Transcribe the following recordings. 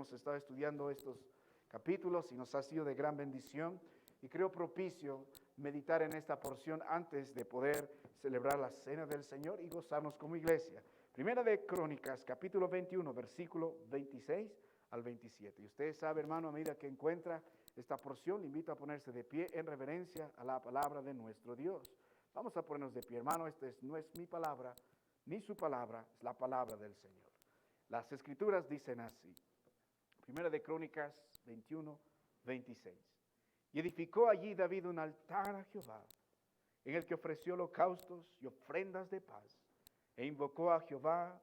hemos estado estudiando estos capítulos y nos ha sido de gran bendición y creo propicio meditar en esta porción antes de poder celebrar la cena del Señor y gozarnos como iglesia. Primera de Crónicas, capítulo 21, versículo 26 al 27. Y usted sabe, hermano, a medida que encuentra esta porción, le invito a ponerse de pie en reverencia a la palabra de nuestro Dios. Vamos a ponernos de pie, hermano. No es mi palabra, ni su palabra, es la palabra del Señor. Las Escrituras dicen así. Primera de Crónicas 21, 26. Y edificó allí David un altar a Jehová, en el que ofreció holocaustos y ofrendas de paz, e invocó a Jehová,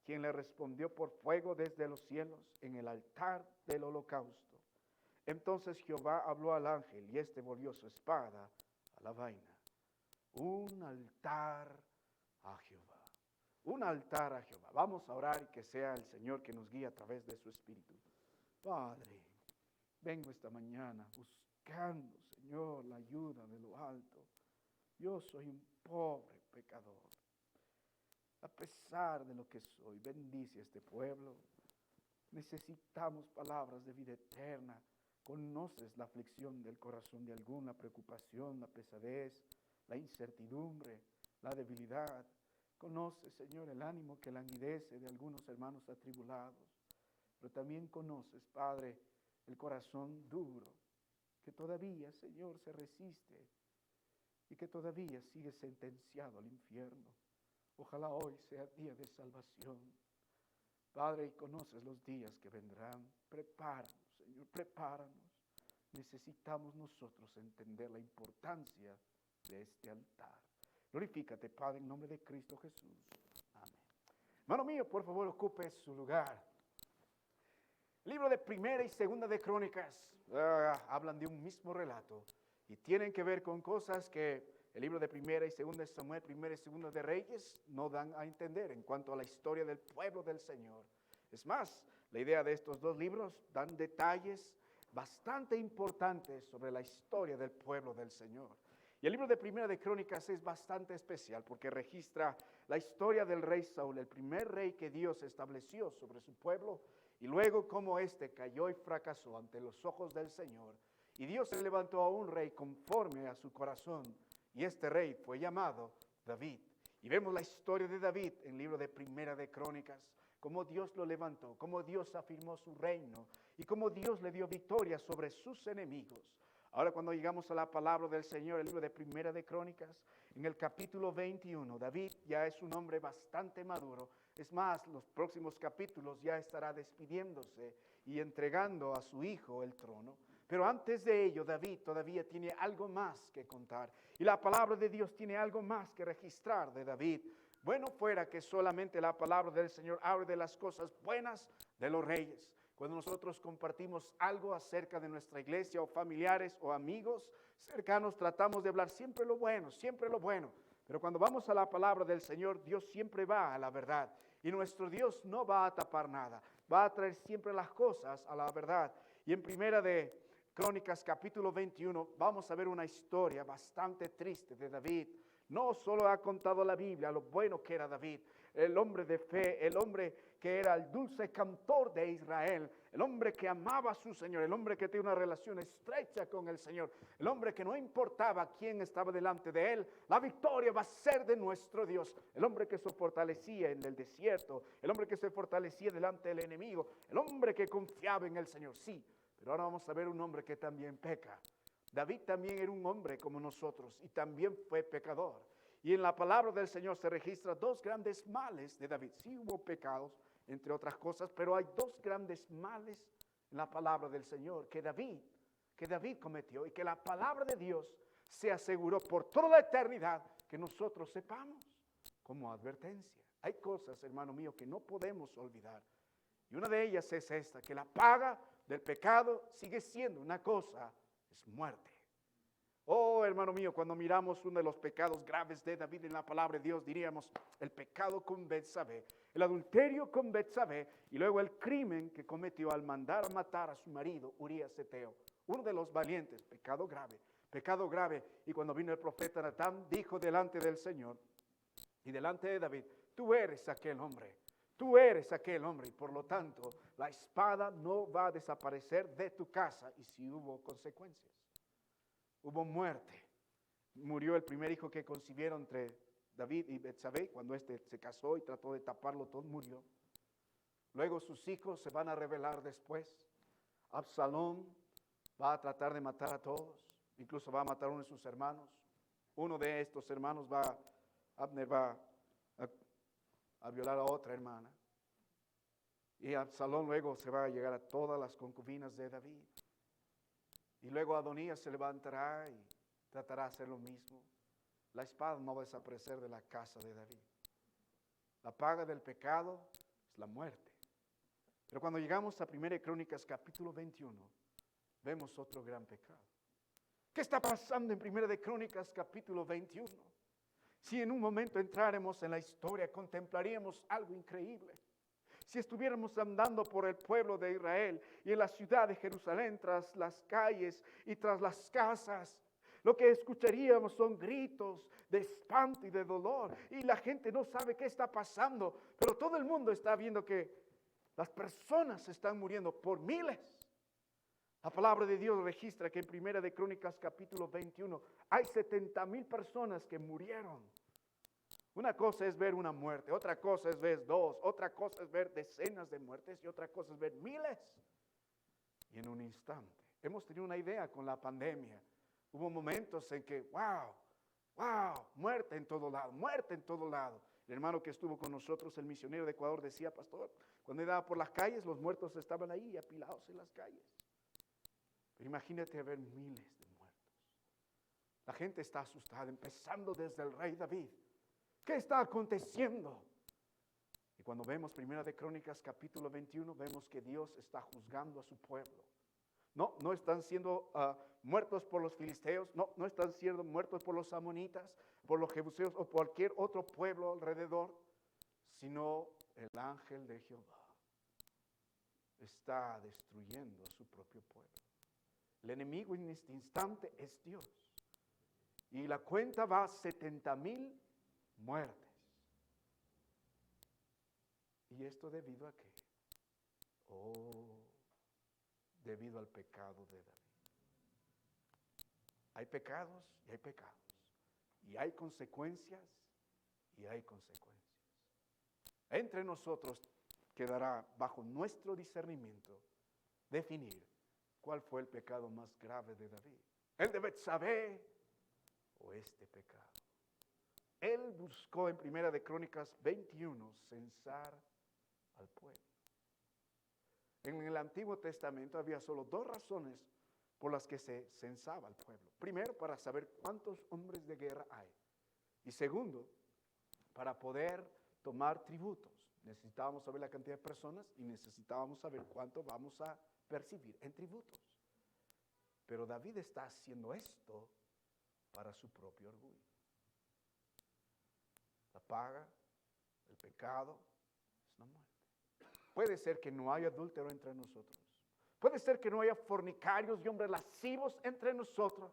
quien le respondió por fuego desde los cielos en el altar del holocausto. Entonces Jehová habló al ángel, y éste volvió su espada a la vaina. Un altar a Jehová. Un altar a Jehová. Vamos a orar y que sea el Señor que nos guíe a través de su Espíritu. Padre, vengo esta mañana buscando, Señor, la ayuda de lo alto. Yo soy un pobre pecador. A pesar de lo que soy, bendice a este pueblo. Necesitamos palabras de vida eterna. Conoces la aflicción del corazón de alguno, la preocupación, la pesadez, la incertidumbre, la debilidad. Conoces, Señor, el ánimo que languidece de algunos hermanos atribulados. Pero también conoces, Padre, el corazón duro, que todavía, Señor, se resiste y que todavía sigue sentenciado al infierno. Ojalá hoy sea día de salvación. Padre, y conoces los días que vendrán. Prepáranos, Señor, prepáranos. Necesitamos nosotros entender la importancia de este altar. Glorifícate, Padre, en nombre de Cristo Jesús. Amén. Hermano mío, por favor, ocupe su lugar. El libro de Primera y Segunda de Crónicas hablan de un mismo relato y tienen que ver con cosas que el libro de Primera y Segunda de Samuel, Primera y Segunda de Reyes no dan a entender en cuanto a la historia del pueblo del Señor. Es más, la idea de estos dos libros dan detalles bastante importantes sobre la historia del pueblo del Señor. Y el libro de Primera de Crónicas es bastante especial porque registra la historia del rey Saúl, el primer rey que Dios estableció sobre su pueblo, y luego cómo éste cayó y fracasó ante los ojos del Señor. Y Dios se levantó a un rey conforme a su corazón, y este rey fue llamado David. Y vemos la historia de David en el libro de Primera de Crónicas, cómo Dios lo levantó, cómo Dios afirmó su reino y cómo Dios le dio victoria sobre sus enemigos. Ahora cuando llegamos a la palabra del Señor, el libro de Primera de Crónicas, en el capítulo 21, David ya es un hombre bastante maduro. Es más, los próximos capítulos ya estará despidiéndose y entregando a su hijo el trono. Pero antes de ello, David todavía tiene algo más que contar. Y la palabra de Dios tiene algo más que registrar de David. Bueno fuera que solamente la palabra del Señor hable de las cosas buenas de los reyes. Cuando nosotros compartimos algo acerca de nuestra iglesia o familiares o amigos cercanos, tratamos de hablar siempre lo bueno, siempre lo bueno. Pero cuando vamos a la palabra del Señor, Dios siempre va a la verdad. Y nuestro Dios no va a tapar nada, va a traer siempre las cosas a la verdad. Y en Primera de Crónicas capítulo 21 vamos a ver una historia bastante triste de David. No solo ha contado la Biblia lo bueno que era David, el hombre de fe, el hombre que era el dulce cantor de Israel, el hombre que amaba a su Señor, el hombre que tenía una relación estrecha con el Señor, el hombre que no importaba quién estaba delante de él, la victoria va a ser de nuestro Dios, el hombre que se fortalecía en el desierto, el hombre que se fortalecía delante del enemigo, el hombre que confiaba en el Señor, sí, pero ahora vamos a ver un hombre que también peca. David también era un hombre como nosotros y también fue pecador. Y en la palabra del Señor se registra dos grandes males de David. Sí hubo pecados, entre otras cosas, pero hay dos grandes males en la palabra del Señor que David cometió y que la palabra de Dios se aseguró por toda la eternidad que nosotros sepamos como advertencia. Hay cosas, hermano mío, que no podemos olvidar. Y una de ellas es esta, que la paga del pecado sigue siendo una cosa, es muerte. Oh, hermano mío, cuando miramos uno de los pecados graves de David en la palabra de Dios, diríamos el pecado con Betsabé, el adulterio con Betsabé y luego el crimen que cometió al mandar a matar a su marido, Urías Eteo. Uno de los valientes, pecado grave, pecado grave. Y cuando vino el profeta Natán, dijo delante del Señor y delante de David, tú eres aquel hombre. Tú eres aquel hombre y por lo tanto la espada no va a desaparecer de tu casa. Y si hubo consecuencias, hubo muerte. Murió el primer hijo que concibieron entre David y Betsabé. Cuando éste se casó y trató de taparlo todo, murió. Luego sus hijos se van a rebelar después. Absalón va a tratar de matar a todos. Incluso va a matar a uno de sus hermanos. Uno de estos hermanos Abner va a violar a otra hermana. Y Absalón luego se va a llegar a todas las concubinas de David. Y luego Adonías se levantará y tratará de hacer lo mismo. La espada no va a desaparecer de la casa de David. La paga del pecado es la muerte. Pero cuando llegamos a 1 Crónicas capítulo 21, vemos otro gran pecado. ¿Qué está pasando en 1 Crónicas capítulo 21? Si en un momento entráramos en la historia, contemplaríamos algo increíble. Si estuviéramos andando por el pueblo de Israel y en la ciudad de Jerusalén, tras las calles y tras las casas, lo que escucharíamos son gritos de espanto y de dolor. Y la gente no sabe qué está pasando, pero todo el mundo está viendo que las personas están muriendo por miles. La palabra de Dios registra que en 1 Crónicas capítulo 21 hay 70,000 personas que murieron. Una cosa es ver una muerte, otra cosa es ver dos, otra cosa es ver decenas de muertes y otra cosa es ver miles. Y en un instante, hemos tenido una idea con la pandemia. Hubo momentos en que, wow, muerte en todo lado, muerte en todo lado. El hermano que estuvo con nosotros, el misionero de Ecuador, decía, pastor, cuando iba por las calles, los muertos estaban ahí apilados en las calles. Pero imagínate ver miles de muertos. La gente está asustada, empezando desde el rey David. ¿Qué está aconteciendo? Y cuando vemos 1 Crónicas capítulo 21, vemos que Dios está juzgando a su pueblo. No están siendo muertos por los filisteos, no están siendo muertos por los amonitas, por los jebuseos o cualquier otro pueblo alrededor, sino el ángel de Jehová está destruyendo a su propio pueblo. El enemigo en este instante es Dios. Y la cuenta va a 70,000 muertes. ¿Y esto debido a qué? Debido al pecado de David. Hay pecados y hay pecados. Y hay consecuencias y hay consecuencias. Entre nosotros quedará bajo nuestro discernimiento definir cuál fue el pecado más grave de David. ¿El de Betsabé o este pecado? Él buscó en 1 Crónicas 21 censar al pueblo. En el Antiguo Testamento había solo 2 razones por las que se censaba al pueblo. Primero, para saber cuántos hombres de guerra hay. Y segundo, para poder tomar tributos. Necesitábamos saber la cantidad de personas y necesitábamos saber cuánto vamos a percibir en tributos. Pero David está haciendo esto para su propio orgullo. La paga, el pecado, es la muerte. Puede ser que no haya adúltero entre nosotros. Puede ser que no haya fornicarios y hombres lascivos entre nosotros.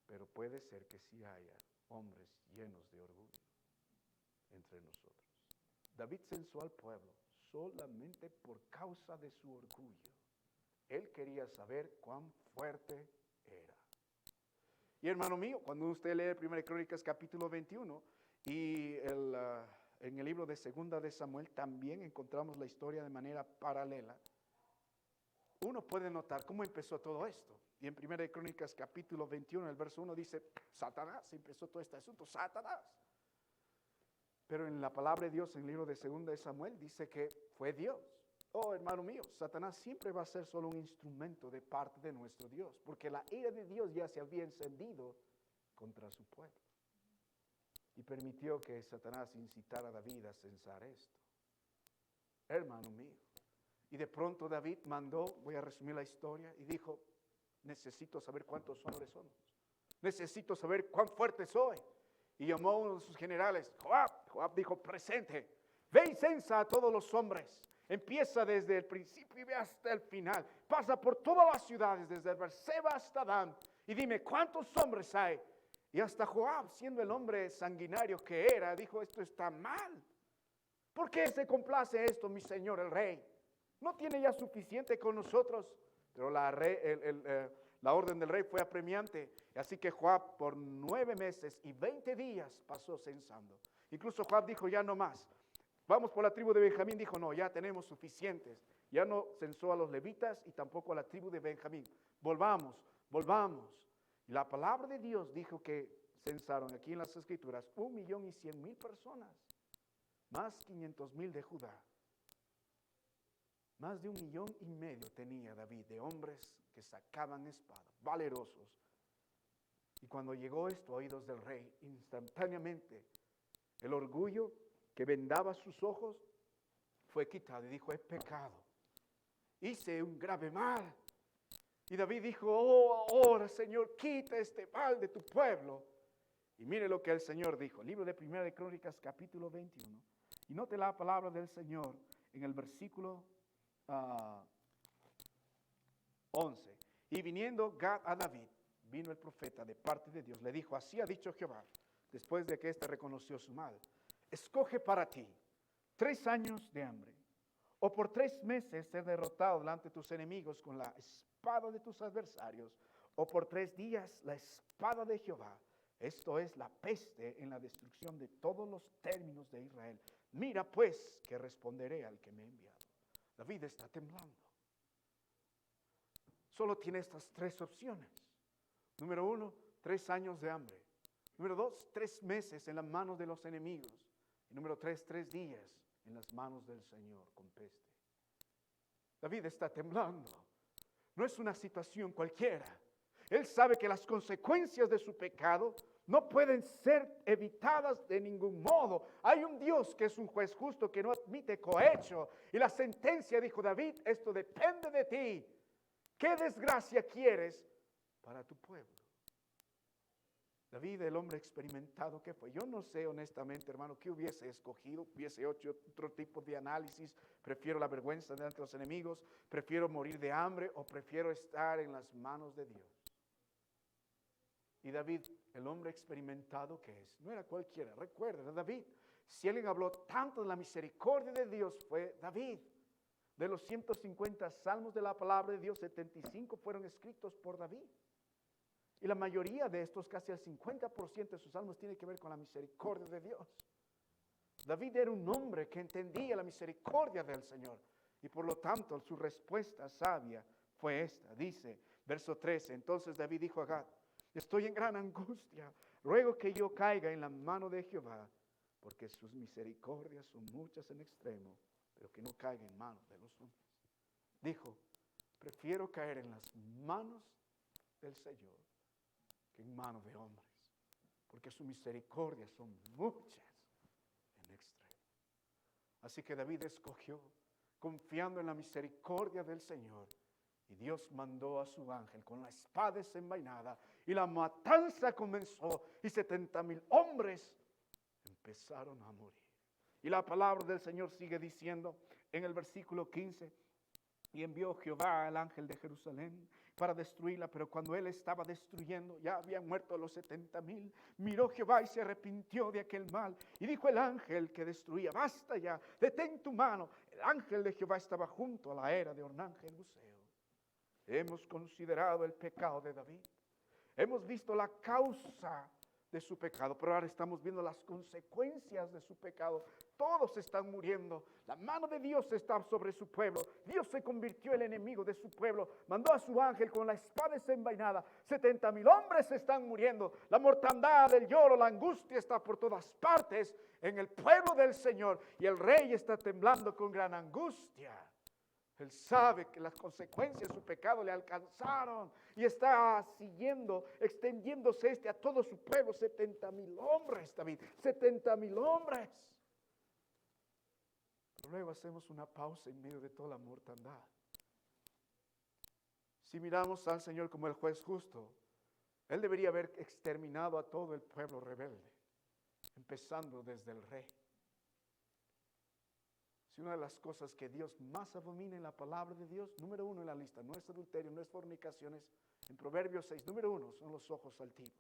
Pero puede ser que sí haya hombres llenos de orgullo entre nosotros. David censó al pueblo solamente por causa de su orgullo. Él quería saber cuán fuerte era. Y hermano mío, cuando usted lee 1 Crónicas capítulo 21 y en el libro de 2 de Samuel también encontramos la historia de manera paralela, uno puede notar cómo empezó todo esto. Y en 1 Crónicas capítulo 21, el verso 1 dice, Satanás empezó todo este asunto, Satanás. Pero en la palabra de Dios, en el libro de 2 de Samuel, dice que fue Dios. Oh, hermano mío, Satanás siempre va a ser solo un instrumento de parte de nuestro Dios, porque la ira de Dios ya se había encendido contra su pueblo. Y permitió que Satanás incitara a David a censar esto. Hermano mío. Y de pronto David mandó, voy a resumir la historia, y dijo, necesito saber cuántos hombres somos. Necesito saber cuán fuerte soy. Y llamó a uno de sus generales, Joab dijo, presente, ve y censa a todos los hombres. Empieza desde el principio y ve hasta el final. Pasa por todas las ciudades, desde Berseba hasta Dan. Y dime, ¿cuántos hombres hay Y hasta Joab, siendo el hombre sanguinario que era, dijo, esto está mal. ¿Por qué se complace esto, mi señor el rey? ¿No tiene ya suficiente con nosotros? Pero la orden del rey fue apremiante. Así que Joab por 9 meses y 20 días pasó censando. Incluso Joab dijo, ya no más. Vamos por la tribu de Benjamín. Dijo, no, ya tenemos suficientes. Ya no censó a los levitas y tampoco a la tribu de Benjamín. Volvamos. Y la palabra de Dios dijo que censaron aquí en las escrituras 1.100.000 personas. Más 500.000 de Judá. Más de 1,5 millones tenía David de hombres que sacaban espada, valerosos. Y cuando llegó esto a oídos del rey, instantáneamente el orgullo que vendaba sus ojos fue quitado y dijo, es pecado. Hice un grave mal. Y David dijo, oh, ahora Señor, quita este mal de tu pueblo. Y mire lo que el Señor dijo. Libro de Primera de Crónicas, capítulo 21. Y note la palabra del Señor en el versículo 11. Y viniendo Gad a David, vino el profeta de parte de Dios. Le dijo, así ha dicho Jehová, después de que éste reconoció su mal. Escoge para ti 3 años de hambre, o por 3 meses ser derrotado delante de tus enemigos con la espada de tus adversarios, o por 3 días la espada de Jehová. Esto es la peste en la destrucción de todos los términos de Israel. Mira pues que responderé al que me ha enviado. David está temblando. Solo tiene estas 3 opciones. Número 1, 3 años de hambre. Número 2, 3 meses en las manos de los enemigos. Y número 3, 3 días en las manos del Señor con peste. David está temblando. No es una situación cualquiera. Él sabe que las consecuencias de su pecado no pueden ser evitadas de ningún modo. Hay un Dios que es un juez justo que no admite cohecho. Y la sentencia, dijo David, esto depende de ti. ¿Qué desgracia quieres para tu pueblo? David, el hombre experimentado que fue. Yo no sé honestamente, hermano, qué hubiese escogido. Hubiese hecho otro tipo de análisis. Prefiero la vergüenza delante de los enemigos. Prefiero morir de hambre o prefiero estar en las manos de Dios. Y David, el hombre experimentado que es, no era cualquiera. Recuerda, David, si alguien habló tanto de la misericordia de Dios, fue David. De los 150 salmos de la palabra de Dios, 75 fueron escritos por David. Y la mayoría de estos, casi el 50% de sus salmos, tiene que ver con la misericordia de Dios. David era un hombre que entendía la misericordia del Señor. Y por lo tanto, su respuesta sabia fue esta. Dice, verso 13, entonces David dijo a Gad, estoy en gran angustia, ruego que yo caiga en la mano de Jehová, porque sus misericordias son muchas en extremo, pero que no caiga en manos de los hombres. Dijo, prefiero caer en las manos del Señor que en manos de hombres, porque sus misericordias son muchas en extremo. Así que David escogió, confiando en la misericordia del Señor, y Dios mandó a su ángel con la espada desenvainada, y la matanza comenzó, y 70,000 hombres empezaron a morir. Y la palabra del Señor sigue diciendo en el versículo 15, y envió Jehová al ángel de Jerusalén para destruirla, pero cuando él estaba destruyendo, ya habían muerto los 70,000. Miró Jehová y se arrepintió de aquel mal, y dijo el ángel que destruía, basta ya, detén tu mano. El ángel de Jehová estaba junto a la era de Ornán Jebuseo. Hemos considerado el pecado de David, hemos visto la causa de su pecado, pero ahora estamos viendo las consecuencias de su pecado. Todos están muriendo. La mano de Dios está sobre su pueblo. Dios se convirtió en el enemigo de su pueblo. Mandó a su ángel con la espada desenvainada. 70,000 hombres están muriendo. La mortandad, el lloro, la angustia está por todas partes en el pueblo del Señor. Y el rey está temblando con gran angustia. Él sabe que las consecuencias de su pecado le alcanzaron y está siguiendo, extendiéndose a todo su pueblo. 70,000 hombres, David, 70,000 hombres. Pero luego hacemos una pausa en medio de toda la mortandad. Si miramos al Señor como el juez justo, Él debería haber exterminado a todo el pueblo rebelde, empezando desde el rey. Si una de las cosas que Dios más abomina en la palabra de Dios, número 1 en la lista, no es adulterio, no es fornicaciones. En Proverbios 6, número 1 son los ojos altivos.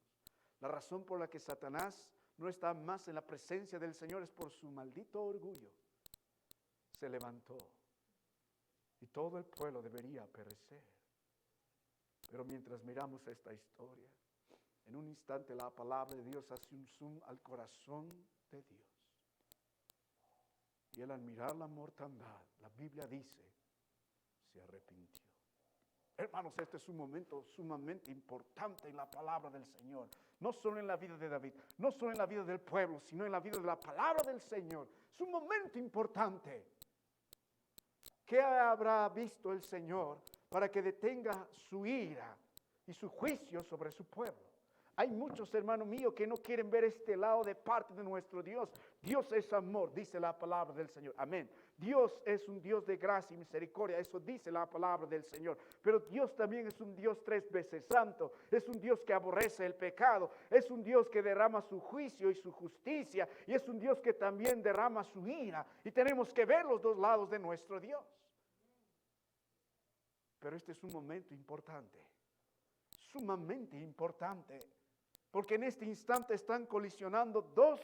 La razón por la que Satanás no está más en la presencia del Señor es por su maldito orgullo. Se levantó y todo el pueblo debería perecer. Pero mientras miramos esta historia, en un instante la palabra de Dios hace un zoom al corazón de Dios. Y él, al mirar la mortandad, la Biblia dice, se arrepintió. Hermanos, este es un momento sumamente importante en la palabra del Señor. No solo en la vida de David, no solo en la vida del pueblo, sino en la vida de la palabra del Señor. Es un momento importante. ¿Qué habrá visto el Señor para que detenga su ira y su juicio sobre su pueblo? Hay muchos, hermanos míos, que no quieren ver este lado de parte de nuestro Dios. Dios es amor, dice la palabra del Señor. Amén. Dios es un Dios de gracia y misericordia, eso dice la palabra del Señor. Pero Dios también es un Dios 3 veces santo. Es un Dios que aborrece el pecado. Es un Dios que derrama su juicio y su justicia. Y es un Dios que también derrama su ira. Y tenemos que ver los dos lados de nuestro Dios. Pero este es un momento importante, sumamente importante. Porque en este instante están colisionando dos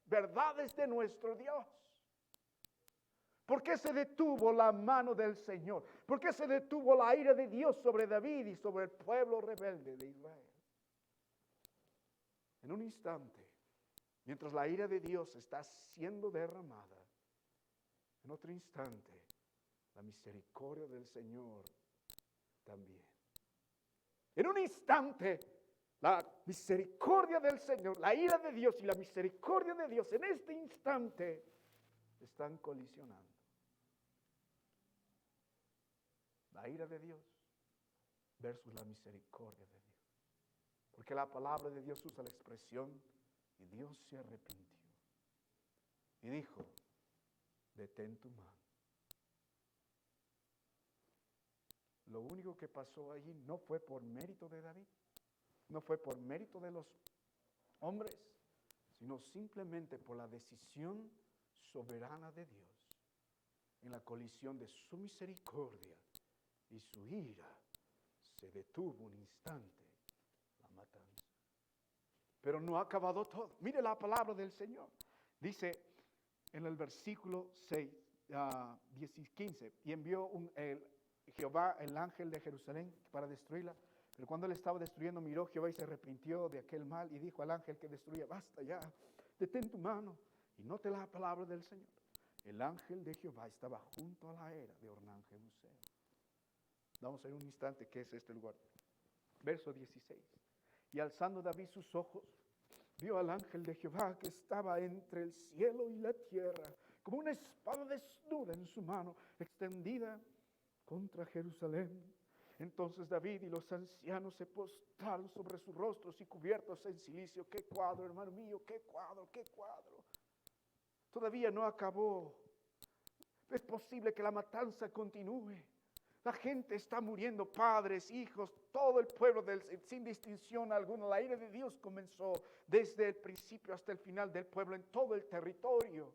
verdades de nuestro Dios. ¿Por qué se detuvo la mano del Señor? ¿Por qué se detuvo la ira de Dios sobre David y sobre el pueblo rebelde de Israel? En un instante, mientras la ira de Dios está siendo derramada, en otro instante, la misericordia del Señor también. En un instante, la misericordia del Señor, la ira de Dios y la misericordia de Dios en este instante están colisionando. La ira de Dios versus la misericordia de Dios. Porque la palabra de Dios usa la expresión y Dios se arrepintió. Y dijo, detén tu mano. Lo único que pasó allí no fue por mérito de David. No fue por mérito de los hombres, sino simplemente por la decisión soberana de Dios en la colisión de su misericordia y su ira. Se detuvo un instante la matanza. Pero no ha acabado todo. Mire la palabra del Señor. Dice en el versículo 15, y envió Jehová el ángel de Jerusalén para destruirla. Pero cuando él estaba destruyendo, miró Jehová y se arrepintió de aquel mal y dijo al ángel que destruía, basta ya, detén tu mano. Y note la palabra del Señor. El ángel de Jehová estaba junto a la era de Ornán Jebuseo. Vamos a ver un instante qué es este lugar. Verso 16. Y alzando David sus ojos, vio al ángel de Jehová que estaba entre el cielo y la tierra, como una espada desnuda en su mano, extendida contra Jerusalén. Entonces David y los ancianos se postraron sobre sus rostros y cubiertos en cilicio. ¡Qué cuadro, hermano mío! ¡Qué cuadro, qué cuadro! Todavía no acabó. Es posible que la matanza continúe. La gente está muriendo, padres, hijos, todo el pueblo sin distinción alguna. La ira de Dios comenzó desde el principio hasta el final del pueblo en todo el territorio.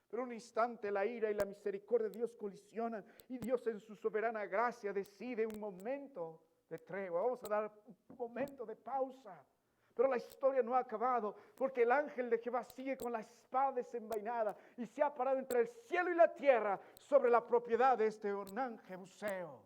Pero un instante la ira y la misericordia de Dios colisionan y Dios en su soberana gracia decide un momento de tregua. Vamos a dar un momento de pausa. Pero la historia no ha acabado porque el ángel de Jehová sigue con la espada desenvainada y se ha parado entre el cielo y la tierra sobre la propiedad de este Ornán Jebuseo.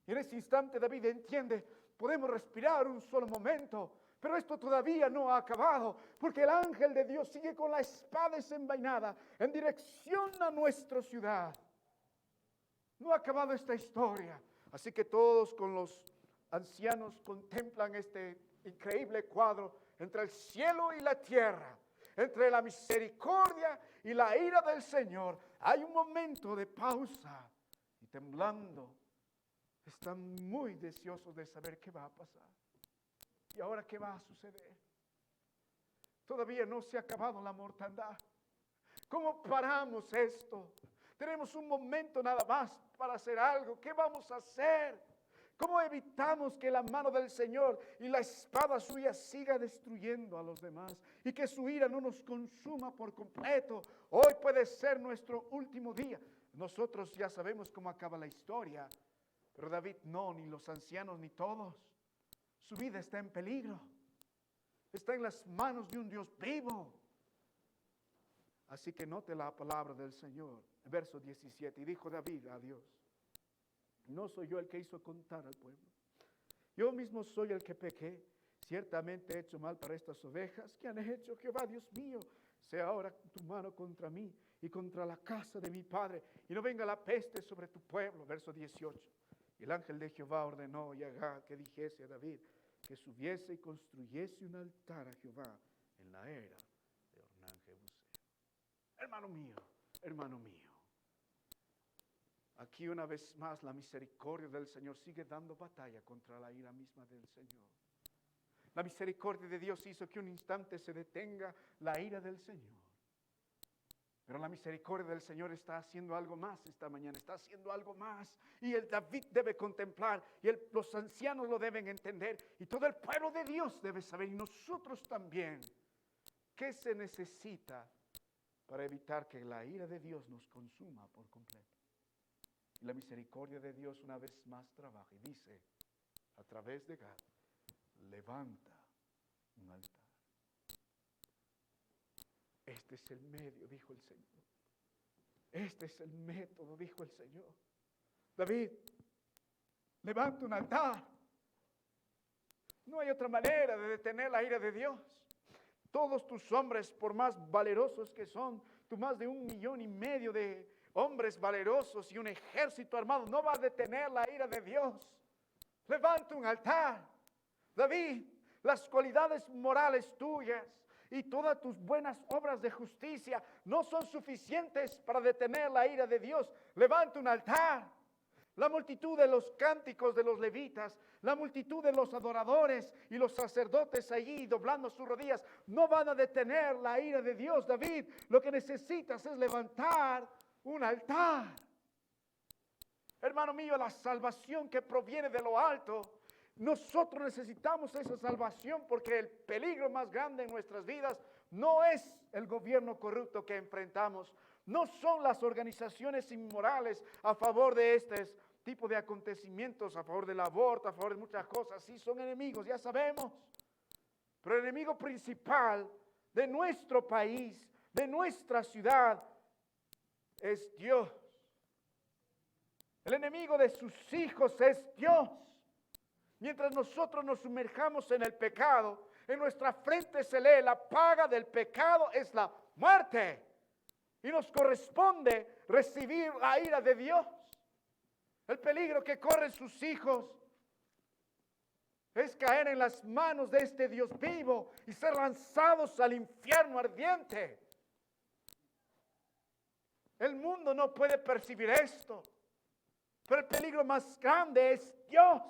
Y en ese instante David entiende, podemos respirar un solo momento. Pero esto todavía no ha acabado, porque el ángel de Dios sigue con la espada desenvainada en dirección a nuestra ciudad. No ha acabado esta historia. Así que todos con los ancianos contemplan este increíble cuadro entre el cielo y la tierra, entre la misericordia y la ira del Señor. Hay un momento de pausa y temblando, están muy deseosos de saber qué va a pasar. ¿Y ahora qué va a suceder? Todavía no se ha acabado la mortandad. ¿Cómo paramos esto? Tenemos un momento nada más para hacer algo. ¿Qué vamos a hacer? ¿Cómo evitamos que la mano del Señor y la espada suya siga destruyendo a los demás? Y que su ira no nos consuma por completo. Hoy puede ser nuestro último día. Nosotros ya sabemos cómo acaba la historia. Pero David no, ni los ancianos, ni todos. Su vida está en peligro. está en las manos de un Dios vivo. Así que note la palabra del Señor, verso 17. Y dijo David a Dios: no soy yo el que hizo contar al pueblo. Yo mismo soy el que pequé. Ciertamente he hecho mal para estas ovejas que han hecho. Jehová Dios mío, sea ahora tu mano contra mí y contra la casa de mi padre, y no venga la peste sobre tu pueblo. Verso 18. Y el ángel de Jehová ordenó y Agag que dijese a David que subiese y construyese un altar a Jehová en la era de Ornán Jebuseo. Hermano mío, aquí una vez más la misericordia del Señor sigue dando batalla contra la ira misma del Señor. La misericordia de Dios hizo que un instante se detenga la ira del Señor. Pero la misericordia del Señor está haciendo algo más esta mañana, está haciendo algo más. Y el David debe contemplar, y los ancianos lo deben entender, y todo el pueblo de Dios debe saber, y nosotros también, qué se necesita para evitar que la ira de Dios nos consuma por completo. Y la misericordia de Dios una vez más trabaja y dice, a través de Gad: levanta un altar. Este es el medio, dijo el Señor. Este es el método, dijo el Señor. David, levanta un altar. No hay otra manera de detener la ira de Dios. Todos tus hombres, por más valerosos que son, tú más de 1,5 millones de hombres valerosos y un ejército armado, no va a detener la ira de Dios. Levanta un altar. David, las cualidades morales tuyas y todas tus buenas obras de justicia no son suficientes para detener la ira de Dios. Levanta un altar. La multitud de los cánticos de los levitas, la multitud de los adoradores y los sacerdotes allí doblando sus rodillas no van a detener la ira de Dios. David, lo que necesitas es levantar un altar. Hermano mío, la salvación que proviene de lo alto, nosotros necesitamos esa salvación porque el peligro más grande en nuestras vidas no es el gobierno corrupto que enfrentamos, no son las organizaciones inmorales a favor de este tipo de acontecimientos, a favor del aborto, a favor de muchas cosas. Sí, son enemigos, ya sabemos. Pero el enemigo principal de nuestro país, de nuestra ciudad, es Dios. El enemigo de sus hijos es Dios. Mientras nosotros nos sumerjamos en el pecado, en nuestra frente se lee: la paga del pecado es la muerte. Y nos corresponde recibir la ira de Dios. El peligro que corren sus hijos es caer en las manos de este Dios vivo y ser lanzados al infierno ardiente. El mundo no puede percibir esto, pero el peligro más grande es Dios.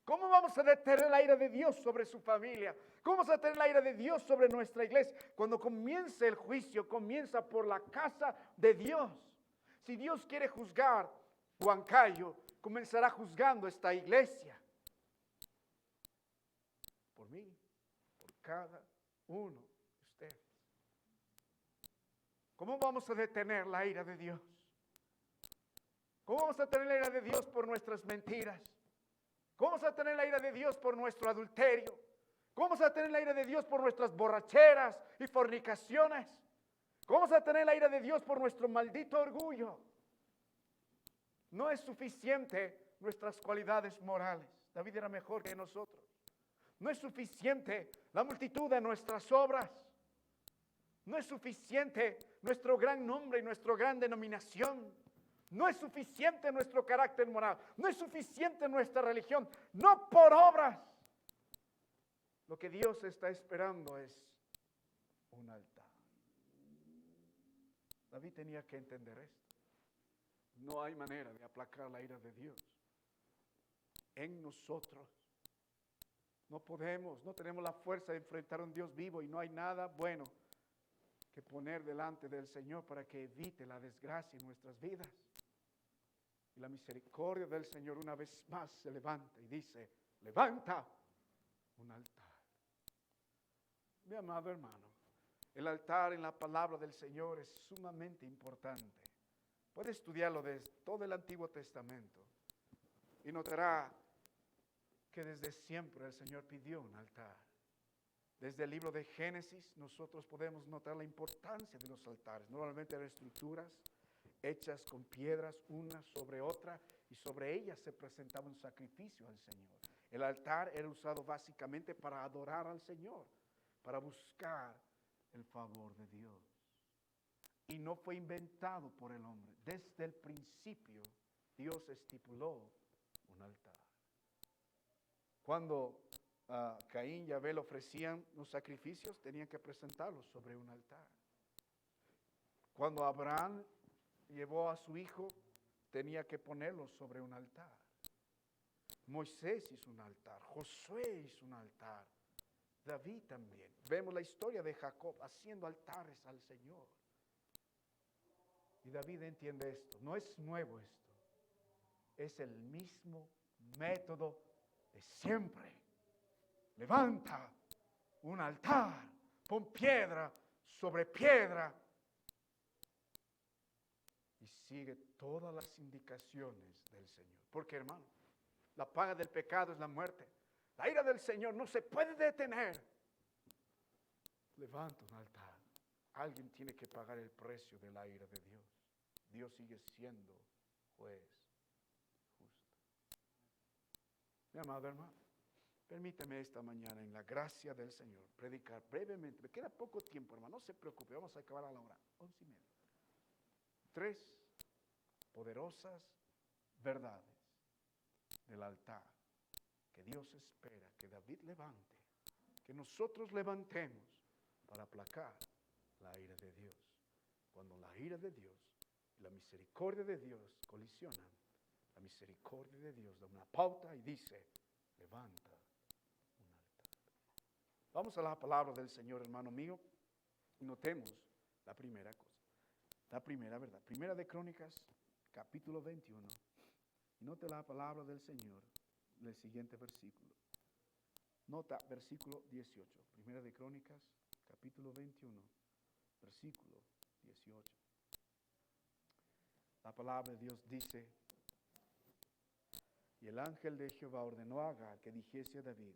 ¿Cómo vamos a detener la ira de Dios sobre su familia? ¿Cómo vamos a detener la ira de Dios sobre nuestra iglesia? Cuando comience el juicio, comienza por la casa de Dios. Si Dios quiere juzgar Huancayo, comenzará juzgando esta iglesia. Por mí, por cada uno de ustedes. ¿Cómo vamos a detener la ira de Dios? ¿Cómo vamos a detener la ira de Dios por nuestras mentiras? ¿Cómo vamos a tener la ira de Dios por nuestro adulterio? ¿Cómo vamos a tener la ira de Dios por nuestras borracheras y fornicaciones? ¿Cómo vamos a tener la ira de Dios por nuestro maldito orgullo? No es suficiente nuestras cualidades morales. David era mejor que nosotros. No es suficiente la multitud de nuestras obras. No es suficiente nuestro gran nombre y nuestra gran denominación. No es suficiente nuestro carácter moral. No es suficiente nuestra religión. No por obras. Lo que Dios está esperando es un altar. David tenía que entender esto. No hay manera de aplacar la ira de Dios en nosotros. No podemos, no tenemos la fuerza de enfrentar a un Dios vivo y no hay nada bueno que poner delante del Señor para que evite la desgracia en nuestras vidas. Y la misericordia del Señor una vez más se levanta y dice: levanta un altar. Mi amado hermano, el altar en la palabra del Señor es sumamente importante. Puede estudiarlo desde todo el Antiguo Testamento y notará que desde siempre el Señor pidió un altar. Desde el libro de Génesis nosotros podemos notar la importancia de los altares. Normalmente eran estructuras hechas con piedras una sobre otra y sobre ellas se presentaba un sacrificio al Señor. El altar era usado básicamente para adorar al Señor, para buscar el favor de Dios. Y no fue inventado por el hombre. Desde el principio Dios estipuló un altar. Cuando Caín y Abel ofrecían los sacrificios, tenían que presentarlos sobre un altar. Cuando Abraham llevó a su hijo, tenía que ponerlo sobre un altar. Moisés hizo un altar, Josué hizo un altar, David también. Vemos la historia de Jacob haciendo altares al Señor. Y David entiende esto, no es nuevo esto, es el mismo método de siempre. Levanta un altar, pon piedra sobre piedra y sigue todas las indicaciones del Señor. Porque, hermano, la paga del pecado es la muerte. La ira del Señor no se puede detener. Levanta un altar. Alguien tiene que pagar el precio de la ira de Dios. Dios sigue siendo juez justo. Mi amado hermano, permítame esta mañana en la gracia del Señor predicar brevemente. Me queda poco tiempo, hermano, no se preocupe, vamos a acabar a la hora 11:30. 3 poderosas verdades del altar que Dios espera que David levante, que nosotros levantemos para aplacar la ira de Dios. Cuando la ira de Dios y la misericordia de Dios colisionan, la misericordia de Dios da una pauta y dice, levanta un altar. Vamos a la palabra del Señor, hermano mío, y notemos la primera cosa, la primera verdad. Primera de Crónicas, capítulo 21. Y note la palabra del Señor en el siguiente versículo. Nota versículo 18. Primera de Crónicas, capítulo 21, versículo 18. La palabra de Dios dice, y el ángel de Jehová ordenó a Agar que dijese a David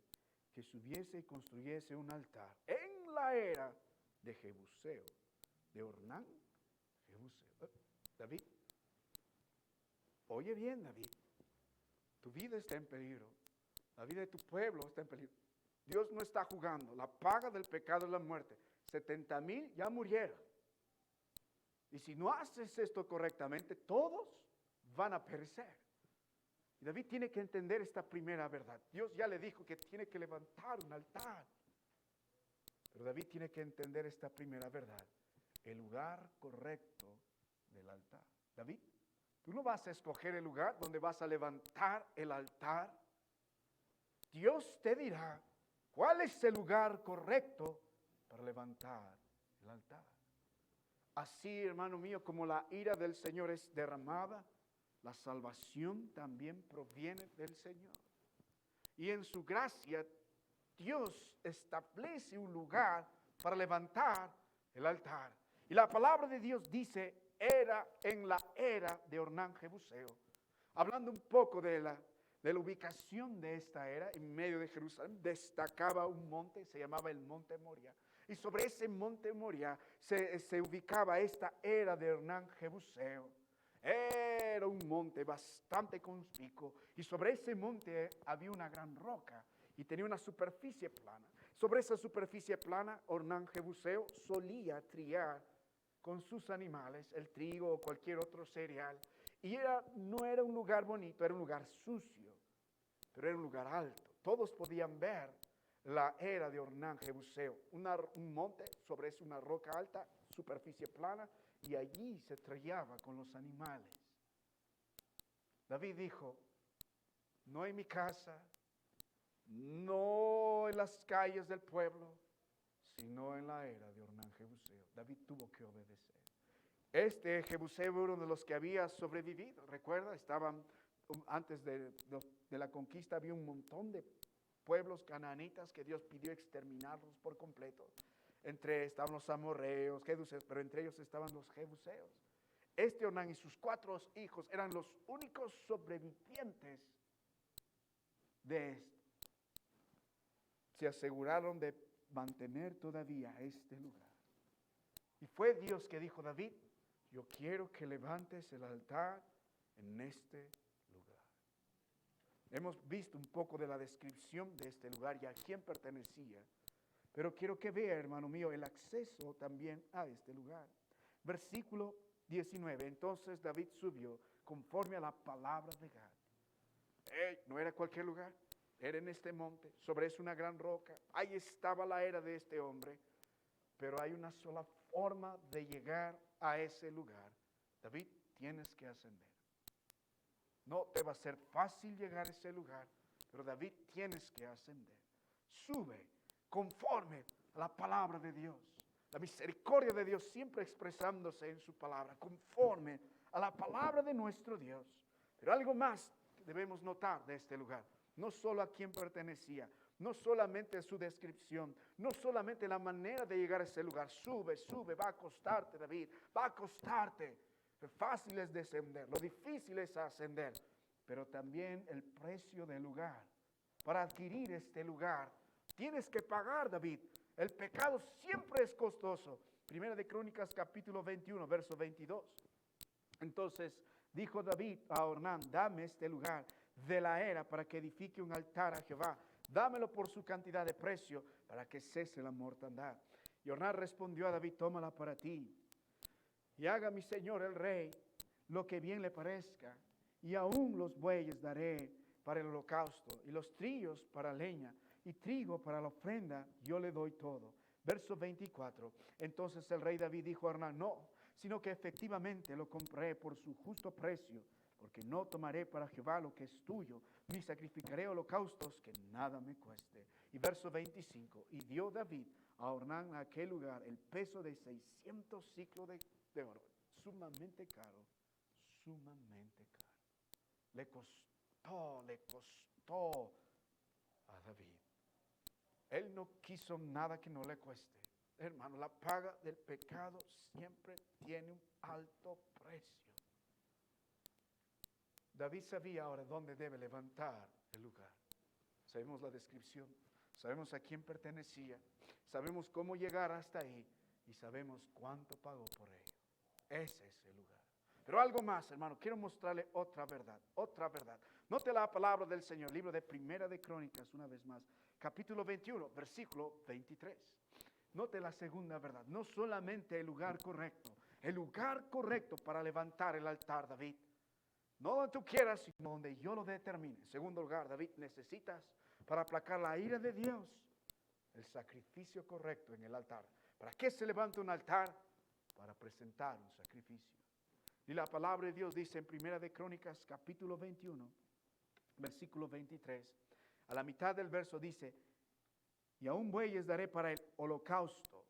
que subiese y construyese un altar en la era de Jebuseo, de Ornán, Jebuseo. David, oye bien, David, tu vida está en peligro, la vida de tu pueblo está en peligro. Dios no está jugando, la paga del pecado es la muerte. 70,000 ya murieron. Y si no haces esto correctamente, todos van a perecer. Y David tiene que entender esta primera verdad. Dios ya le dijo que tiene que levantar un altar. Pero David tiene que entender esta primera verdad. El lugar correcto del altar. David, tú no vas a escoger el lugar donde vas a levantar el altar. Dios te dirá cuál es el lugar correcto para levantar el altar. Así, hermano mío, como la ira del Señor es derramada, la salvación también proviene del Señor. Y en su gracia, Dios establece un lugar para levantar el altar. Y la palabra de Dios dice, era en la era de Ornán Jebuseo. Hablando un poco de la ubicación de esta era, en medio de Jerusalén, destacaba un monte, se llamaba el Monte Moria. Y sobre ese Monte Moria se ubicaba esta era de Ornán Jebuseo. Era un monte bastante conspicuo y sobre ese monte había una gran roca y tenía una superficie plana. Sobre esa superficie plana, Ornán Jebuseo solía triar con sus animales el trigo o cualquier otro cereal. Y no era un lugar bonito, era un lugar sucio, pero era un lugar alto. Todos podían ver la era de Ornán Jebuseo, un monte, sobre eso una roca alta, superficie plana, y allí se trillaba con los animales. David dijo, no en mi casa, no en las calles del pueblo, sino en la era de Ornán Jebuseo. David tuvo que obedecer. Este Jebuseo era uno de los que había sobrevivido. Recuerda, antes de la conquista había un montón de pueblos cananitas que Dios pidió exterminarlos por completo. Estaban los amorreos, pero entre ellos estaban los jebuseos. Este Ornán y sus 4 hijos eran los únicos sobrevivientes de esto. Se aseguraron de mantener todavía este lugar. Y fue Dios que dijo a David, yo quiero que levantes el altar en este lugar. Hemos visto un poco de la descripción de este lugar y a quién pertenecía. Pero quiero que vea, hermano mío, el acceso también a este lugar. Versículo 19. Entonces David subió conforme a la palabra de Gad. No era cualquier lugar, era en este monte, sobre una gran roca. Ahí estaba la era de este hombre. Pero hay una sola forma de llegar a ese lugar. David, tienes que ascender. No te va a ser fácil llegar a ese lugar, pero David, tienes que ascender. Sube conforme a la palabra de Dios. La misericordia de Dios siempre expresándose en su palabra, conforme a la palabra de nuestro Dios. Pero algo más debemos notar de este lugar. No solo a quién pertenecía, no solamente su descripción, no solamente la manera de llegar a ese lugar. Sube, sube, va a costarte, David, va a costarte. Lo fácil es descender, lo difícil es ascender, pero también el precio del lugar. Para adquirir este lugar, tienes que pagar, David. El pecado siempre es costoso. Primera de Crónicas, capítulo 21, verso 22. Entonces dijo David a Ornán, dame este lugar de la era para que edifique un altar a Jehová. Dámelo por su cantidad de precio para que cese la mortandad. Y Ornán respondió a David, tómala para ti. Y haga mi señor el rey lo que bien le parezca. Y aún los bueyes daré para el holocausto, y los trillos para leña, y trigo para la ofrenda, yo le doy todo. Verso 24. Entonces el rey David dijo a Ornán, no, sino que efectivamente lo compré por su justo precio, porque no tomaré para Jehová lo que es tuyo, ni sacrificaré holocaustos que nada me cueste. Y verso 25. Y dio David a Ornán en aquel lugar el peso de 600 ciclos de oro, sumamente caro, sumamente caro. Le costó a David. Él no quiso nada que no le cueste. Hermano, la paga del pecado siempre tiene un alto precio. David sabía ahora dónde debe levantar el lugar. Sabemos la descripción, sabemos a quién pertenecía, sabemos cómo llegar hasta ahí y sabemos cuánto pagó por ello. Ese es el lugar. Pero algo más, hermano, quiero mostrarle otra verdad, otra verdad. Note la palabra del Señor, libro de Primera de Crónicas, una vez más, capítulo 21, versículo 23. Note la segunda verdad, no solamente el lugar correcto para levantar el altar, David. No donde tú quieras, sino donde yo lo determine. En segundo lugar, David, necesitas para aplacar la ira de Dios el sacrificio correcto en el altar. ¿Para qué se levanta un altar? Para presentar un sacrificio. Y la palabra de Dios dice en Primera de Crónicas, capítulo 21, versículo 23. A la mitad del verso dice, y aún bueyes daré para el holocausto.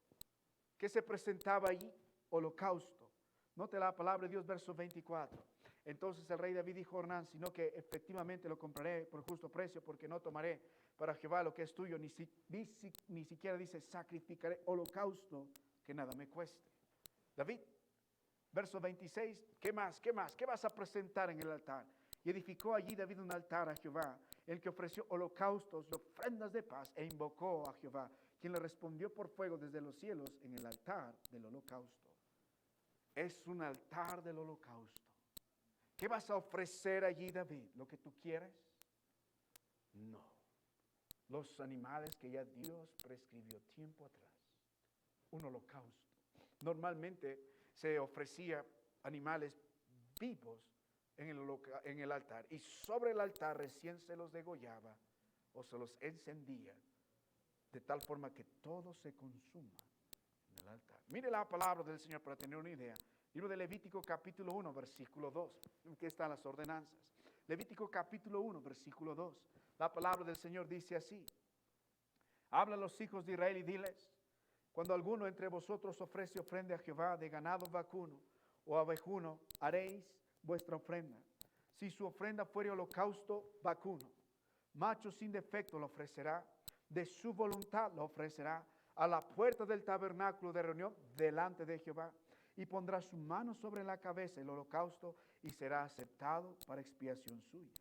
¿Qué se presentaba allí? Holocausto. Note la palabra de Dios, verso 24. Entonces el rey David dijo a Ornán, sino que efectivamente lo compraré por justo precio, porque no tomaré para Jehová lo que es tuyo, ni siquiera dice sacrificaré holocausto que nada me cueste. David, verso 26, ¿qué más? ¿Qué vas a presentar en el altar? Y edificó allí David un altar a Jehová, el que ofreció holocaustos y ofrendas de paz, e invocó a Jehová, quien le respondió por fuego desde los cielos en el altar del holocausto. Es un altar del holocausto. ¿Qué vas a ofrecer allí, David? ¿Lo que tú quieres? No. Los animales que ya Dios prescribió tiempo atrás. Un holocausto. Normalmente se ofrecía animales vivos en el altar. Y sobre el altar recién se los degollaba o se los encendía. De tal forma que todo se consuma en el altar. Mire la palabra del Señor para tener una idea. Libro de Levítico capítulo 1, versículo 2. Aquí están las ordenanzas. Levítico capítulo 1, versículo 2. La palabra del Señor dice así. Habla a los hijos de Israel y diles, cuando alguno entre vosotros ofrece ofrenda a Jehová de ganado vacuno o abejuno, haréis vuestra ofrenda. Si su ofrenda fuere holocausto vacuno, macho sin defecto lo ofrecerá, de su voluntad lo ofrecerá a la puerta del tabernáculo de reunión delante de Jehová. Y pondrá su mano sobre la cabeza del holocausto y será aceptado para expiación suya.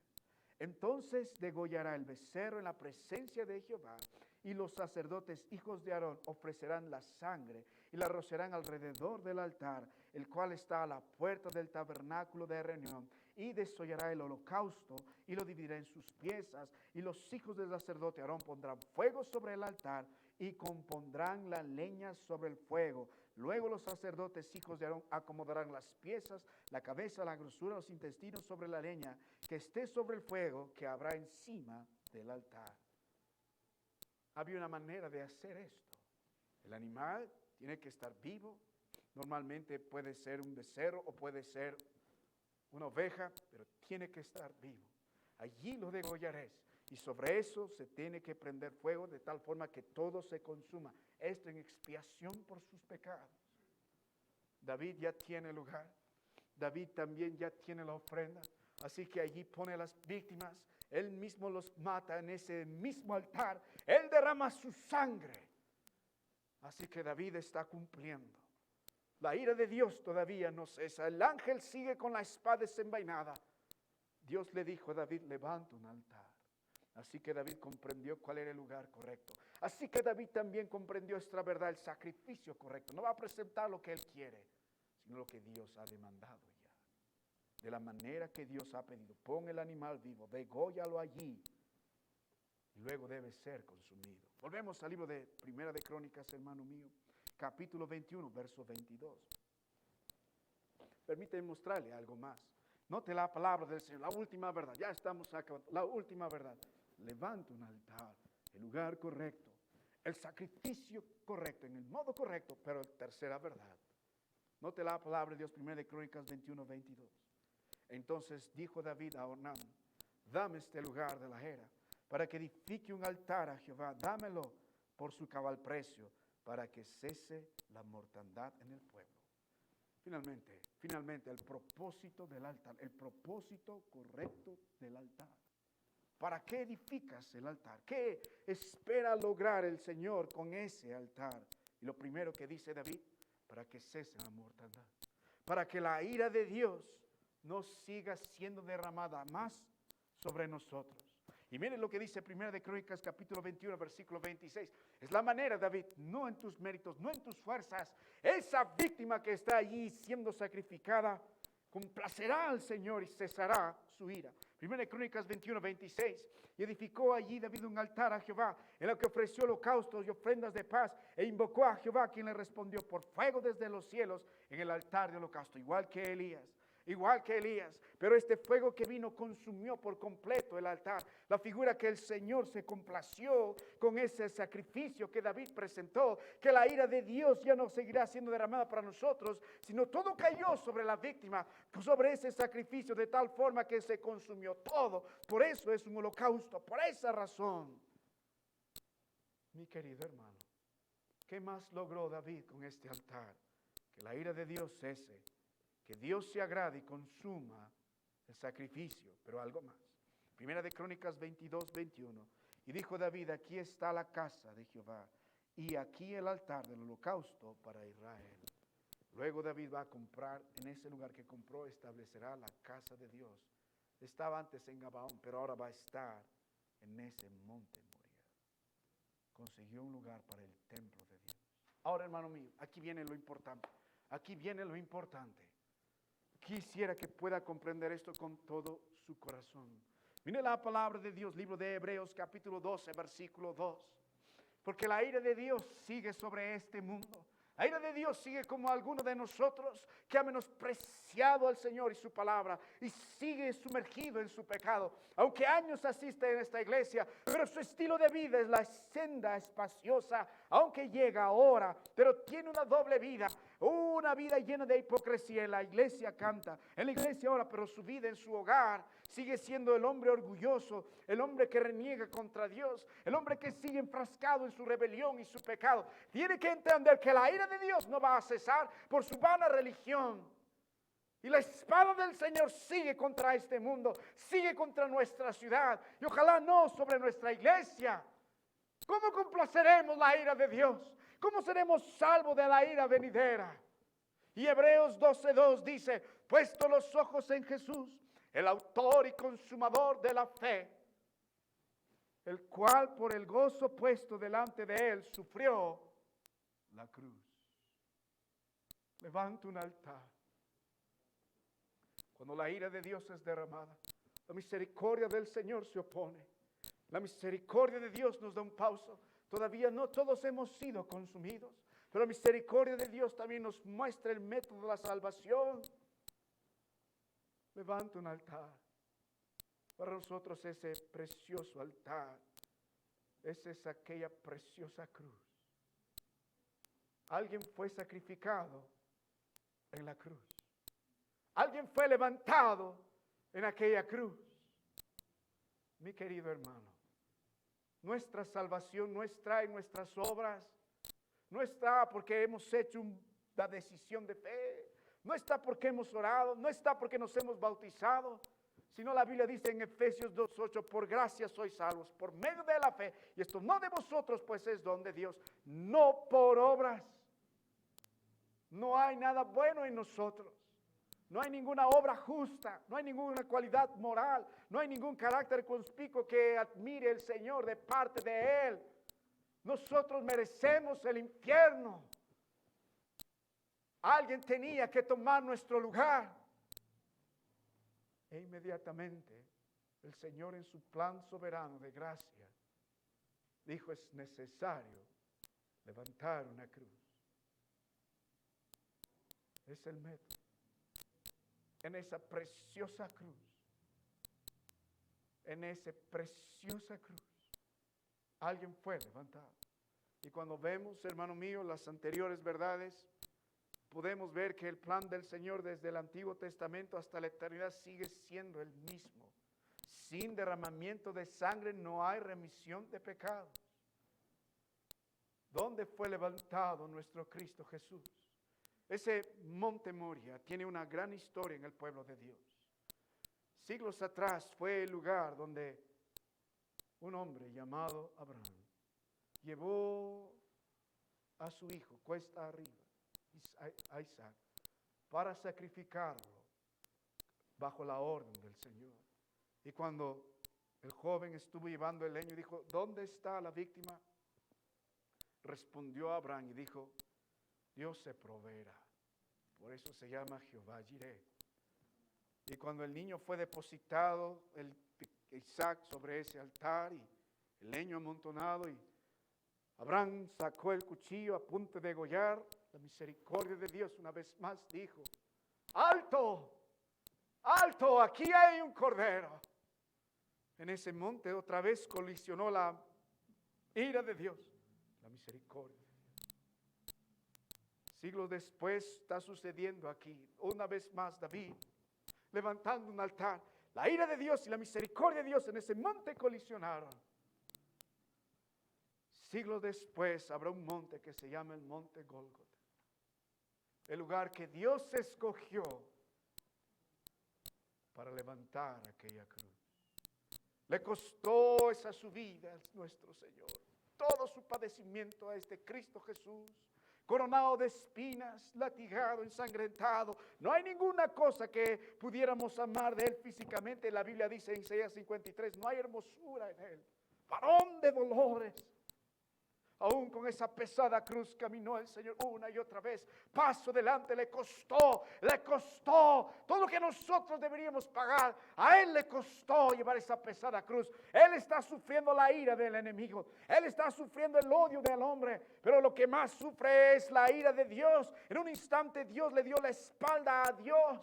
Entonces degollará el becerro en la presencia de Jehová Y los sacerdotes, hijos de Aarón, ofrecerán la sangre y la rociarán alrededor del altar, el cual está a la puerta del tabernáculo de reunión, y desollará el holocausto y lo dividirá en sus piezas. Y los hijos del sacerdote Aarón pondrán fuego sobre el altar y compondrán la leña sobre el fuego. Luego los sacerdotes, hijos de Aarón, acomodarán las piezas, la cabeza, la grosura, los intestinos sobre la leña que esté sobre el fuego que habrá encima del altar. Había una manera de hacer esto. El animal tiene que estar vivo. Normalmente puede ser un becerro o puede ser una oveja, pero tiene que estar vivo. Allí lo degollaréis. Y sobre eso se tiene que prender fuego de tal forma que todo se consuma. Esto en expiación por sus pecados. David ya tiene lugar. David también ya tiene la ofrenda. Así que allí pone las víctimas. Él mismo los mata en ese mismo altar. Él derrama su sangre. Así que David está cumpliendo. La ira de Dios todavía no cesa. El ángel sigue con la espada desenvainada. Dios le dijo a David, levanta un altar. Así que David comprendió cuál era el lugar correcto. Así que David también comprendió esta verdad, el sacrificio correcto. No va a presentar lo que él quiere, sino lo que Dios ha demandado ya. De la manera que Dios ha pedido. Pon el animal vivo, dególlalo allí. Y luego debe ser consumido. Volvemos al libro de Primera de Crónicas, hermano mío. Capítulo 21, verso 22. Permíteme mostrarle algo más. Note la palabra del Señor, la última verdad. Ya estamos acabando. La última verdad. Levanta un altar, el lugar correcto, el sacrificio correcto, en el modo correcto, pero tercera verdad. Note la palabra de Dios, 1 Crónicas 21, 22. Entonces dijo David a Ornán, dame este lugar de la era, para que edifique un altar a Jehová, dámelo por su cabal precio, para que cese la mortandad en el pueblo. Finalmente, el propósito del altar, el propósito correcto del altar. ¿Para qué edificas el altar? ¿Qué espera lograr el Señor con ese altar? Y lo primero que dice David, para que cese la mortandad. Para que la ira de Dios no siga siendo derramada más sobre nosotros. Y miren lo que dice 1 de Crónicas capítulo 21, versículo 26. Es la manera, David, no en tus méritos, no en tus fuerzas. Esa víctima que está allí siendo sacrificada, complacerá al Señor y cesará su ira. 1 de Crónicas 21, 26. Y edificó allí David un altar a Jehová, en el que ofreció holocaustos y ofrendas de paz, e invocó a Jehová, quien le respondió por fuego desde los cielos en el altar de holocausto, igual que Elías. Pero este fuego que vino consumió por completo el altar. La figura que el Señor se complació con ese sacrificio que David presentó, que la ira de Dios ya no seguirá siendo derramada para nosotros, sino todo cayó sobre la víctima, sobre ese sacrificio, de tal forma que se consumió todo. Por eso es un holocausto, por esa razón. Mi querido hermano, ¿qué más logró David con este altar? Que la ira de Dios cese. Que Dios se agrade y consuma el sacrificio, pero algo más. 1 de Crónicas 22, 21. Y dijo David, aquí está la casa de Jehová, y aquí el altar del holocausto para Israel. Luego David va a comprar, en ese lugar que compró, establecerá la casa de Dios. Estaba antes en Gabaón, pero ahora va a estar en ese monte Moriah. Consiguió un lugar para el templo de Dios. Ahora, hermano mío, aquí viene lo importante. Quisiera que pueda comprender esto con todo su corazón. Mire la palabra de Dios, libro de Hebreos, capítulo 12, versículo 2. Porque la ira de Dios sigue sobre este mundo. La ira de Dios sigue como alguno de nosotros que ha menospreciado al Señor y su palabra y sigue sumergido en su pecado. Aunque años asiste en esta iglesia, pero su estilo de vida es la senda espaciosa, aunque llega ahora, pero tiene una doble vida. Una vida llena de hipocresía. En la iglesia canta, en la iglesia ora, pero su vida en su hogar sigue siendo el hombre orgulloso, el hombre que reniega contra Dios, el hombre que sigue enfrascado en su rebelión y su pecado. Tiene que entender que la ira de Dios no va a cesar por su vana religión. Y la espada del Señor sigue contra este mundo, sigue contra nuestra ciudad y ojalá no sobre nuestra iglesia. ¿Cómo complaceremos la ira de Dios? ¿Cómo seremos salvos de la ira venidera? Y Hebreos 12:2 dice, puesto los ojos en Jesús, el autor y consumador de la fe. el cual por el gozo puesto delante de él sufrió la cruz. Levanta un altar. Cuando la ira de Dios es derramada, la misericordia del Señor se opone. La misericordia de Dios nos da un pauso. Todavía no todos hemos sido consumidos, pero la misericordia de Dios también nos muestra el método de la salvación. Levanta un altar. Para nosotros ese precioso altar, esa es aquella preciosa cruz. Alguien fue sacrificado en la cruz. Alguien fue levantado en aquella cruz. Mi querido hermano, nuestra salvación no está en nuestras obras, no está porque hemos hecho una decisión de fe, no está porque hemos orado, no está porque nos hemos bautizado, sino la Biblia dice en Efesios 2:8, por gracia sois salvos, por medio de la fe, y esto no de vosotros, pues es don de Dios, no por obras. No hay nada bueno en nosotros. No hay ninguna obra justa, no hay ninguna cualidad moral, no hay ningún carácter conspicuo que admire el Señor de parte de Él. Nosotros merecemos el infierno. Alguien tenía que tomar nuestro lugar. E inmediatamente el Señor en su plan soberano de gracia dijo: es necesario levantar una cruz. Es el método. En esa preciosa cruz, en esa preciosa cruz, alguien fue levantado. Y cuando vemos, hermano mío, las anteriores verdades, podemos ver que el plan del Señor desde el Antiguo Testamento hasta la eternidad sigue siendo el mismo. Sin derramamiento de sangre no hay remisión de pecados. ¿Dónde fue levantado nuestro Cristo Jesús? Ese monte Moria tiene una gran historia en el pueblo de Dios. Siglos atrás fue el lugar donde un hombre llamado Abraham llevó a su hijo cuesta arriba, a Isaac, para sacrificarlo bajo la orden del Señor. Y cuando el joven estuvo llevando el leño y dijo: ¿dónde está la víctima? Respondió Abraham y dijo: Dios se proveerá. Por eso se llama Jehová Jireh. Y cuando el niño fue depositado, Isaac sobre ese altar y el leño amontonado, y Abraham sacó el cuchillo a punto de degollar, la misericordia de Dios una vez más dijo: ¡alto! ¡Alto! Aquí hay un cordero. En ese monte otra vez colisionó la ira de Dios, la misericordia. Siglos después está sucediendo aquí, una vez más David, levantando un altar. La ira de Dios y la misericordia de Dios en ese monte colisionaron. Siglos después habrá un monte que se llama el monte Gólgota. El lugar que Dios escogió para levantar aquella cruz. Le costó esa subida a nuestro Señor. Todo su padecimiento a este Cristo Jesús. Coronado de espinas, latigado, ensangrentado. No hay ninguna cosa que pudiéramos amar de Él físicamente. La Biblia dice en Isaías 53, no hay hermosura en Él. Varón de dolores. Aún con esa pesada cruz caminó el Señor una y otra vez. Paso adelante, le costó todo lo que nosotros deberíamos pagar. A Él le costó llevar esa pesada cruz. Él está sufriendo la ira del enemigo. Él está sufriendo el odio del hombre. Pero lo que más sufre es la ira de Dios. En un instante Dios le dio la espalda a Dios.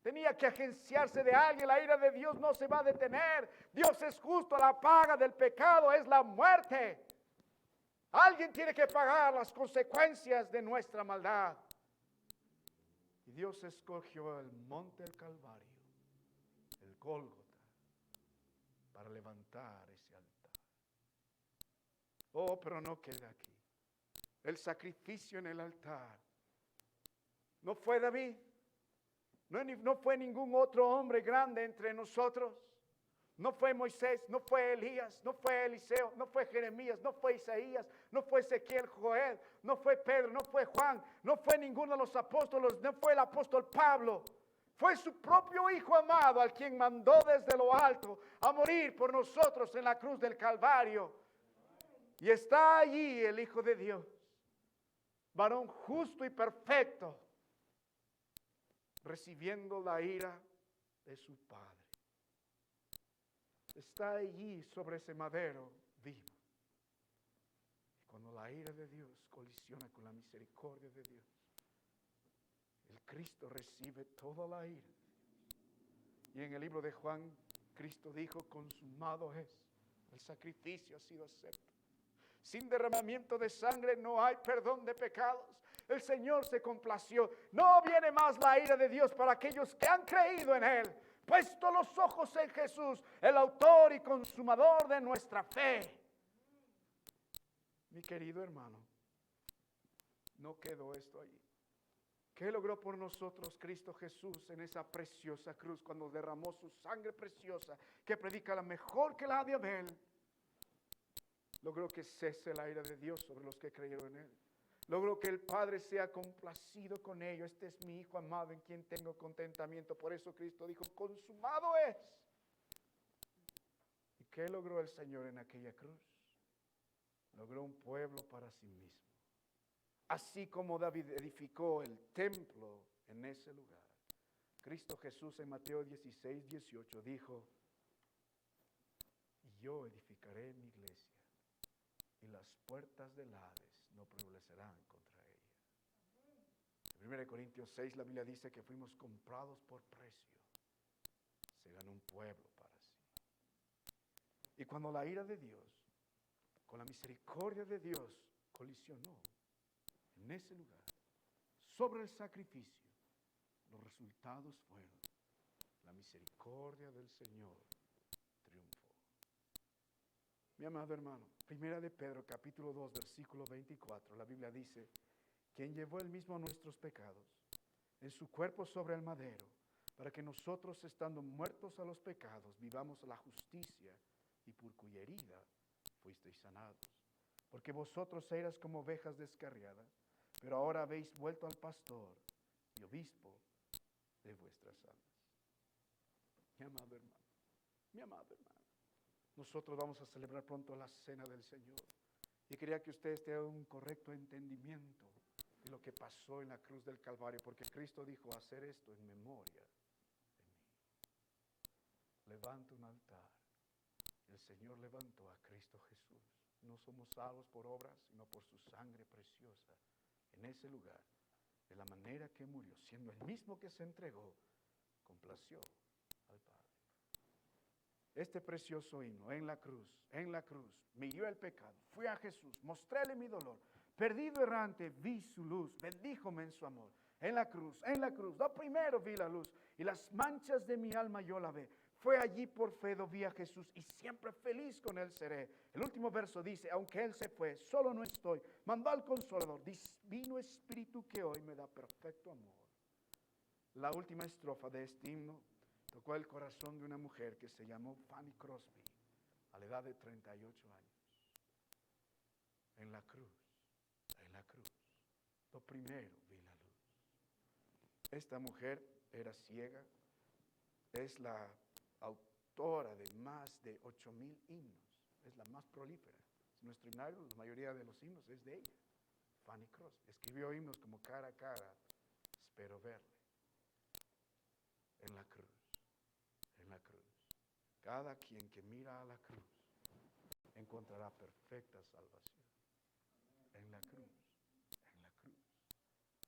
Tenía que agenciarse de alguien. La ira de Dios no se va a detener. Dios es justo. La paga del pecado es la muerte. Alguien tiene que pagar las consecuencias de nuestra maldad. Y Dios escogió el monte del Calvario, el Gólgota, para levantar ese altar. Oh, pero no queda aquí. El sacrificio en el altar no fue David. No fue ningún otro hombre grande entre nosotros. No fue Moisés, no fue Elías, no fue Eliseo, no fue Jeremías, no fue Isaías, no fue Ezequiel, Joel, no fue Pedro, no fue Juan, no fue ninguno de los apóstoles, no fue el apóstol Pablo. Fue su propio Hijo amado al quien mandó desde lo alto a morir por nosotros en la cruz del Calvario. Y está allí el Hijo de Dios, varón justo y perfecto, recibiendo la ira de su Padre. Está allí sobre ese madero vivo. Y cuando la ira de Dios colisiona con la misericordia de Dios, el Cristo recibe toda la ira. Y en el libro de Juan, Cristo dijo, consumado es, el sacrificio ha sido acepto. Sin derramamiento de sangre no hay perdón de pecados. El Señor se complació. No viene más la ira de Dios para aquellos que han creído en Él, puesto los ojos en Jesús, el autor y consumador de nuestra fe. Mi querido hermano, no quedó esto allí. ¿Qué logró por nosotros Cristo Jesús en esa preciosa cruz cuando derramó su sangre preciosa que predica la mejor que la de Abel? Logró que cese la ira de Dios sobre los que creyeron en Él. Logró que el Padre sea complacido con ellos. Este es mi Hijo amado en quien tengo contentamiento. Por eso Cristo dijo, consumado es. ¿Y qué logró el Señor en aquella cruz? Logró un pueblo para sí mismo. Así como David edificó el templo en ese lugar. Cristo Jesús en Mateo 16, 18 dijo, y yo edificaré mi iglesia, y las puertas del Hades no prevalecerán contra ella. En 1 Corintios 6 la Biblia dice que fuimos comprados por precio. Se ganó un pueblo para sí. Y cuando la ira de Dios, con la misericordia de Dios, colisionó en ese lugar, sobre el sacrificio, los resultados fueron la misericordia del Señor triunfó. Mi amado hermano, Primera de Pedro, capítulo 2, versículo 24, la Biblia dice, quien llevó él mismo nuestros pecados en su cuerpo sobre el madero, para que nosotros, estando muertos a los pecados, vivamos la justicia, y por cuya herida fuisteis sanados. Porque vosotros eras como ovejas descarriadas, pero ahora habéis vuelto al pastor y obispo de vuestras almas. Mi amado hermano, mi amado hermano, nosotros vamos a celebrar pronto la cena del Señor. Y quería que ustedes tengan un correcto entendimiento de lo que pasó en la cruz del Calvario, porque Cristo dijo, hacer esto en memoria de mí. Levanta un altar. El Señor levantó a Cristo Jesús. No somos salvos por obras, sino por su sangre preciosa. En ese lugar, de la manera que murió, siendo el mismo que se entregó, complació al Padre. Este precioso himno, en la cruz, me hirió el pecado, fui a Jesús, mostréle mi dolor, perdido errante, vi su luz, bendíjome en su amor. En la cruz, lo primero vi la luz, y las manchas de mi alma yo la ve. Fue allí por fe vi a Jesús, y siempre feliz con él seré. El último verso dice, aunque él se fue, solo no estoy, mandó al Consolador, divino Espíritu que hoy me da perfecto amor. La última estrofa de este himno tocó el corazón de una mujer que se llamó Fanny Crosby, a la edad de 38 años. En la cruz, lo primero vi la luz. Esta mujer era ciega, es la autora de más de 8,000 himnos, es la más prolífera. Nuestro himnario, la mayoría de los himnos es de ella, Fanny Crosby. Escribió himnos como Cara a cara, espero verle. En la cruz. Cada quien que mira a la cruz encontrará perfecta salvación. En la cruz.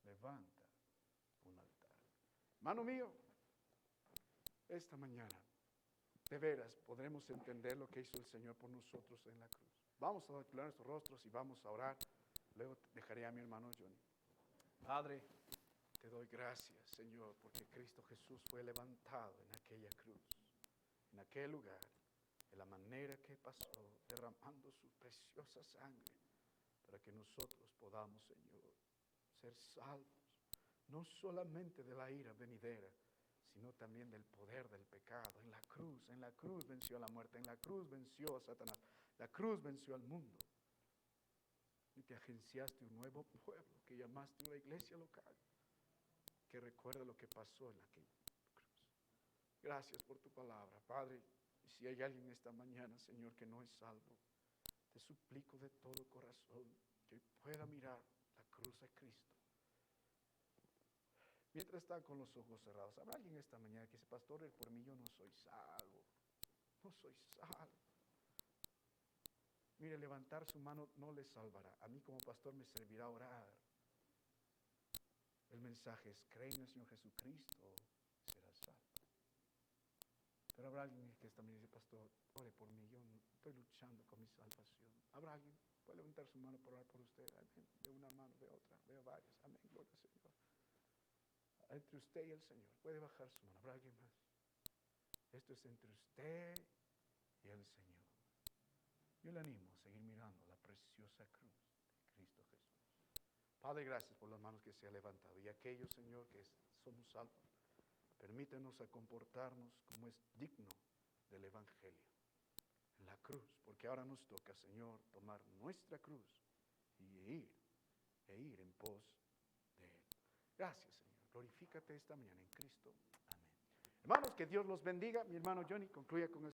Levanta un altar. Hermano mío, esta mañana, de veras, podremos entender lo que hizo el Señor por nosotros en la cruz. Vamos a declarar nuestros rostros y vamos a orar. Luego dejaré a mi hermano Johnny. Padre, te doy gracias, Señor, porque Cristo Jesús fue levantado en aquella cruz, en aquel lugar, de la manera que pasó, derramando su preciosa sangre, para que nosotros podamos, Señor, ser salvos, no solamente de la ira venidera, sino también del poder del pecado. En la cruz venció la muerte, en la cruz venció a Satanás, la cruz venció al mundo. Y te agenciaste un nuevo pueblo que llamaste una iglesia local, que recuerda lo que pasó en aquel Gracias por tu palabra, Padre. Y si hay alguien esta mañana, Señor, que no es salvo, te suplico de todo corazón que pueda mirar la cruz de Cristo. Mientras está con los ojos cerrados, habrá alguien esta mañana que dice, pastor, por mí yo no soy salvo. No soy salvo. Mire, levantar su mano no le salvará. A mí como pastor me servirá orar. El mensaje es, cree en el Señor Jesucristo, serás salvo. Pero habrá alguien que esta mañana dice, pastor, ore por mí, yo no estoy luchando con mi salvación. Habrá alguien, puede levantar su mano por orar por usted. Amén. De una mano, de otra, veo varias. Amén, gloria al Señor. Entre usted y el Señor, puede bajar su mano. ¿Habrá alguien más? Esto es entre usted y el Señor. Yo le animo a seguir mirando la preciosa cruz de Cristo Jesús. Padre, gracias por las manos que se han levantado. Y aquellos, Señor, que somos salvos, permítanos a comportarnos como es digno del Evangelio. En la cruz, porque ahora nos toca, Señor, tomar nuestra cruz y ir en pos de Él. Gracias, Señor. Glorifícate esta mañana en Cristo. Amén. Hermanos, que Dios los bendiga. Mi hermano Johnny concluye con el